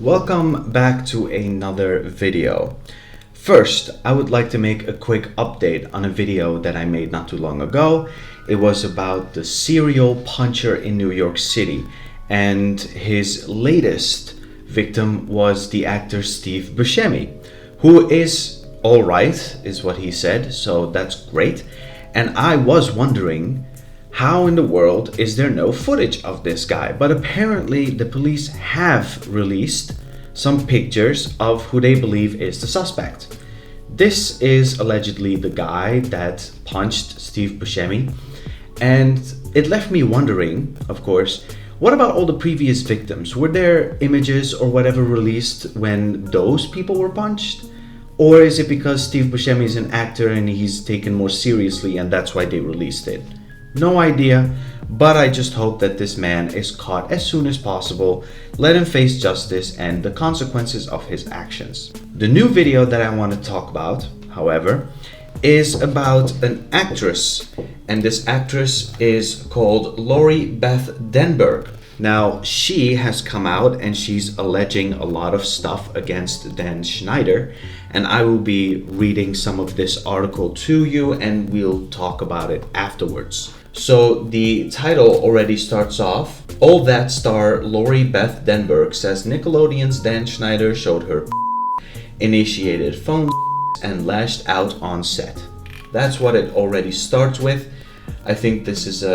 Welcome back to another video. First, I would like to make a quick update on a video that I made not too long ago. It was about the serial puncher in New York City, and his latest victim was the actor Steve Buscemi, who is alright, is what he said, so that's great. And I was wondering, how in the world is there no footage of this guy? But apparently the police have released some pictures of who they believe is the suspect. This is allegedly the guy that punched Steve Buscemi, and it left me wondering, of course, what about all the previous victims? Were there images or whatever released when those people were punched? Or is it because Steve Buscemi is an actor and he's taken more seriously and that's why they released it? No idea, but I just hope that this man is caught as soon as possible, let him face justice and the consequences of his actions. The new video that I want to talk about, however, is about an actress, and this actress is called Lori Beth Denberg. Now, she has come out and she's alleging a lot of stuff against Dan Schneider, and I will be reading some of this article to you and we'll talk about it afterwards. So the title already starts off, All That star Lori Beth Denberg says Nickelodeon's Dan Schneider showed her initiated phone and lashed out on set. That's what it already starts with. I think this is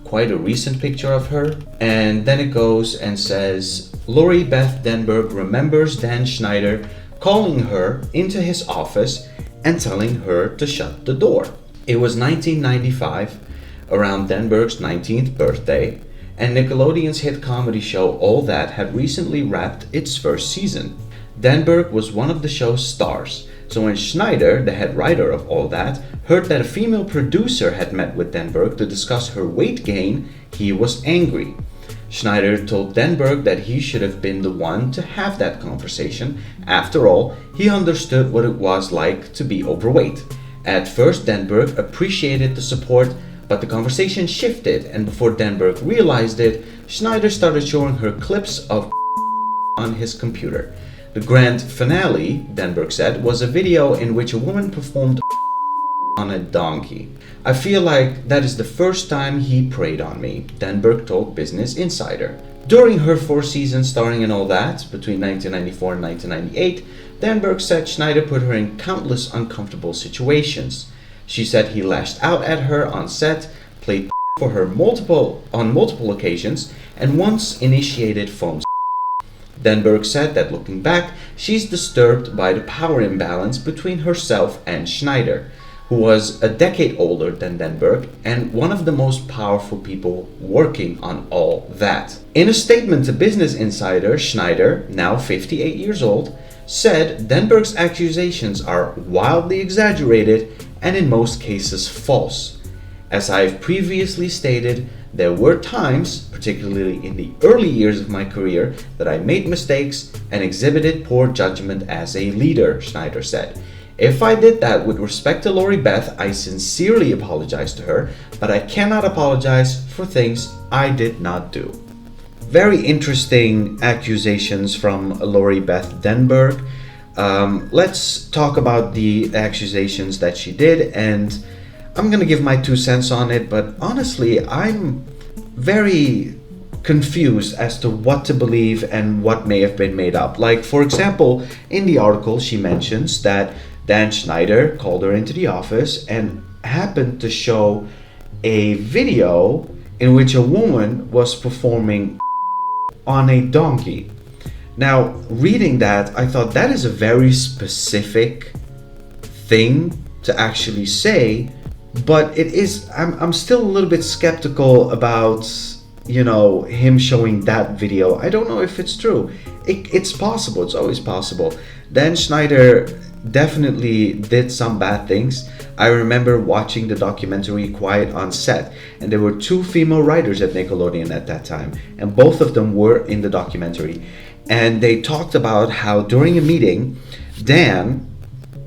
quite a recent picture of her. And then it goes and says, Lori Beth Denberg remembers Dan Schneider calling her into his office and telling her to shut the door. It was 1995, around Denberg's 19th birthday, and Nickelodeon's hit comedy show All That had recently wrapped its first season. Denberg was one of the show's stars, so when Schneider, the head writer of All That, heard that a female producer had met with Denberg to discuss her weight gain, he was angry. Schneider told Denberg that he should have been the one to have that conversation. After all, he understood what it was like to be overweight. At first, Denberg appreciated the support, but the conversation shifted, and before Denberg realized it, Schneider started showing her clips of on his computer. The grand finale, Denberg said, was a video in which a woman performed on a donkey. I feel like that is the first time he preyed on me, Denberg told Business Insider. During her 4 seasons starring in All That, between 1994 and 1998, Denberg said Schneider put her in countless uncomfortable situations. She said he lashed out at her on set, played for her on multiple occasions, and once initiated phone. Denberg said that looking back, she's disturbed by the power imbalance between herself and Schneider, who was a decade older than Denberg and one of the most powerful people working on All That. In a statement to Business Insider, Schneider, now 58 years old, said Denberg's accusations are wildly exaggerated and in most cases false. As I've previously stated, there were times, particularly in the early years of my career, that I made mistakes and exhibited poor judgment as a leader, Schneider said. If I did that with respect to Lori Beth, I sincerely apologize to her, but I cannot apologize for things I did not do. Very interesting accusations from Lori Beth Denberg. Let's talk about the accusations that she did, and I'm gonna give my 2 cents on it, but honestly, I'm very confused as to what to believe and what may have been made up. Like, for example, in the article, she mentions that Dan Schneider called her into the office and happened to show a video in which a woman was performing on a donkey. Now, reading that, I thought that is a very specific thing to actually say, but it is, I'm still a little bit skeptical about, him showing that video. I don't know if it's true. It's possible, it's always possible. Dan Schneider definitely did some bad things. I remember watching the documentary Quiet on Set, and there were 2 female writers at Nickelodeon at that time, and both of them were in the documentary. And they talked about how during a meeting, Dan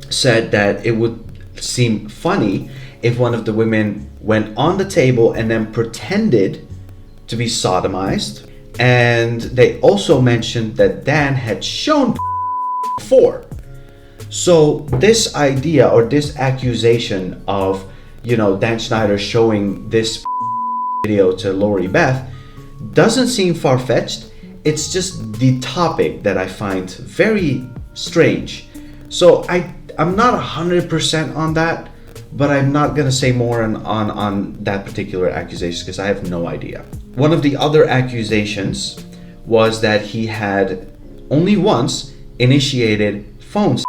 said that it would seem funny if one of the women went on the table and then pretended to be sodomized And they also mentioned that Dan had shown before. So this idea or this accusation of, Dan Schneider showing this video to Lori Beth doesn't seem far-fetched. It's just the topic that I find very strange. So I'm not 100% on that, but I'm not gonna say more on that particular accusation because I have no idea. One of the other accusations was that he had only once initiated phone sex,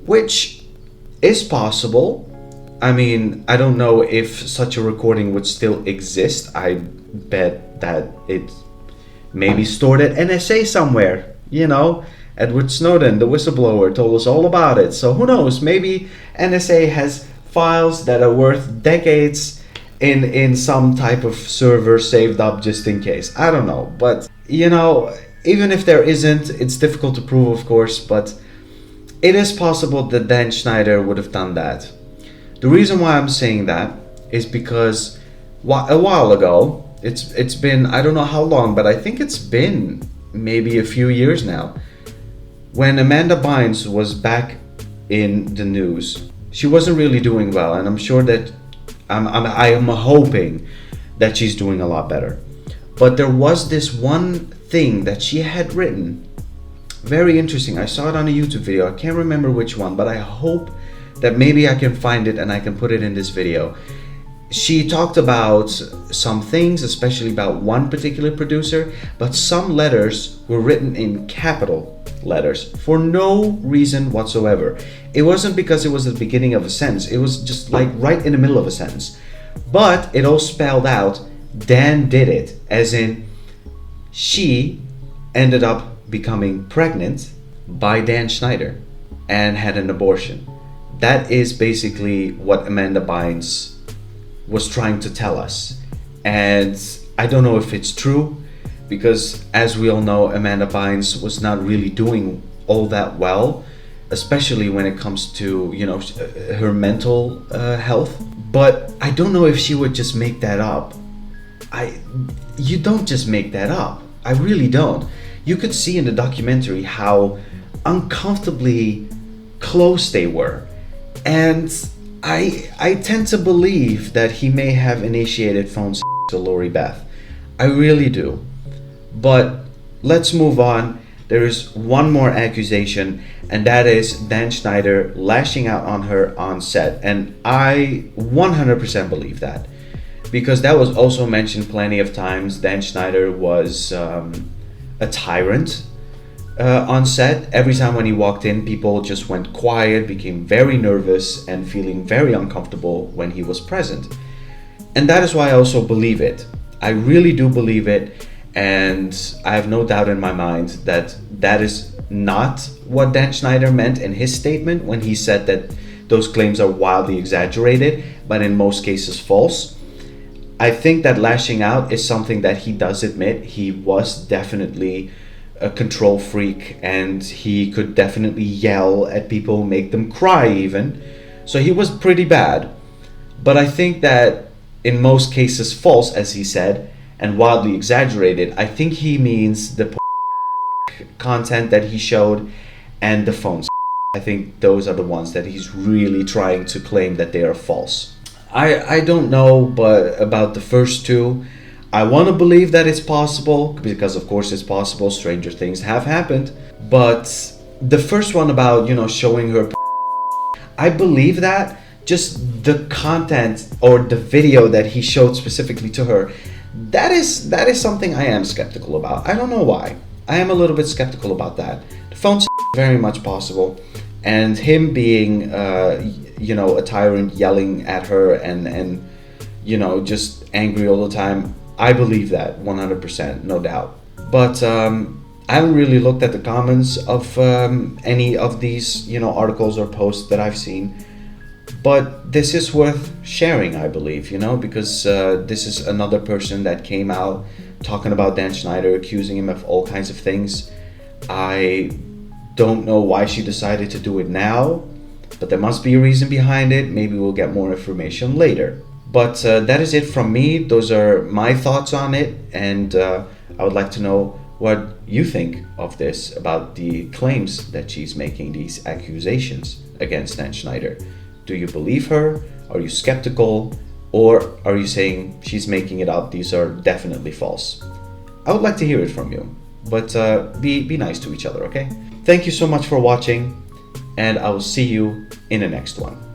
which is possible. I mean, I don't know if such a recording would still exist. I bet that it may be stored at NSA somewhere. Edward Snowden, the whistleblower, told us all about it. So who knows? Maybe NSA has files that are worth decades in some type of server saved up just in case. I don't know. But, even if there isn't, it's difficult to prove, of course. But it is possible that Dan Schneider would have done that. The reason why I'm saying that is because a while ago, it's been, I don't know how long, but I think it's been maybe a few years now, when Amanda Bynes was back in the news. She wasn't really doing well, and I'm sure that I am hoping that she's doing a lot better. But there was this one thing that she had written, very interesting. I saw it on a YouTube video. I can't remember which one, but I hope that maybe I can find it and I can put it in this video. She talked about some things, especially about one particular producer, but some letters were written in capital letters for no reason whatsoever. It wasn't because it was the beginning of a sentence. It was just like right in the middle of a sentence. But it all spelled out, Dan did it, as in she ended up becoming pregnant by Dan Schneider and had an abortion. That is basically what Amanda Bynes was trying to tell us. And I don't know if it's true, because as we all know, Amanda Bynes was not really doing all that well, especially when it comes to, her mental health. But I don't know if she would just make that up. You don't just make that up. I really don't. You could see in the documentary how uncomfortably close they were. And I tend to believe that he may have initiated phone sex to Lori Beth. I really do. But let's move on. There is one more accusation, and that is Dan Schneider lashing out on her on set. And I 100% believe that, because that was also mentioned plenty of times. Dan Schneider was a tyrant on set. Every time when he walked in, people just went quiet, became very nervous, and feeling very uncomfortable when he was present. And that is why I also believe it. I really do believe it, and I have no doubt in my mind that that is not what Dan Schneider meant in his statement when he said that those claims are wildly exaggerated, but in most cases false. I think that lashing out is something that he does admit. He was definitely a control freak, and he could definitely yell at people, make them cry even. So he was pretty bad. But I think that in most cases false, as he said, and wildly exaggerated. I think he means the content that he showed and the phones. I think those are the ones that he's really trying to claim that they are false. I don't know, but about the first two, I want to believe that it's possible, because of course it's possible. Stranger things have happened. But the first one about, showing her, I believe that. Just the content or the video that he showed specifically to her, that is something I am skeptical about. I don't know why. I am a little bit skeptical about that. The phone's very much possible, and him being a tyrant, yelling at her and just angry all the time, I believe that 100%, no doubt. But I haven't really looked at the comments of any of these articles or posts that I've seen. But this is worth sharing, I believe, because this is another person that came out talking about Dan Schneider, accusing him of all kinds of things. I don't know why she decided to do it now, but there must be a reason behind it. Maybe we'll get more information later. But that is it from me. Those are my thoughts on it. And I would like to know what you think of this, about the claims that she's making, these accusations against Dan Schneider. Do you believe her? Are you skeptical? Or are you saying she's making it up, these are definitely false? I would like to hear it from you, but be nice to each other, okay? Thank you so much for watching, and I will see you in the next one.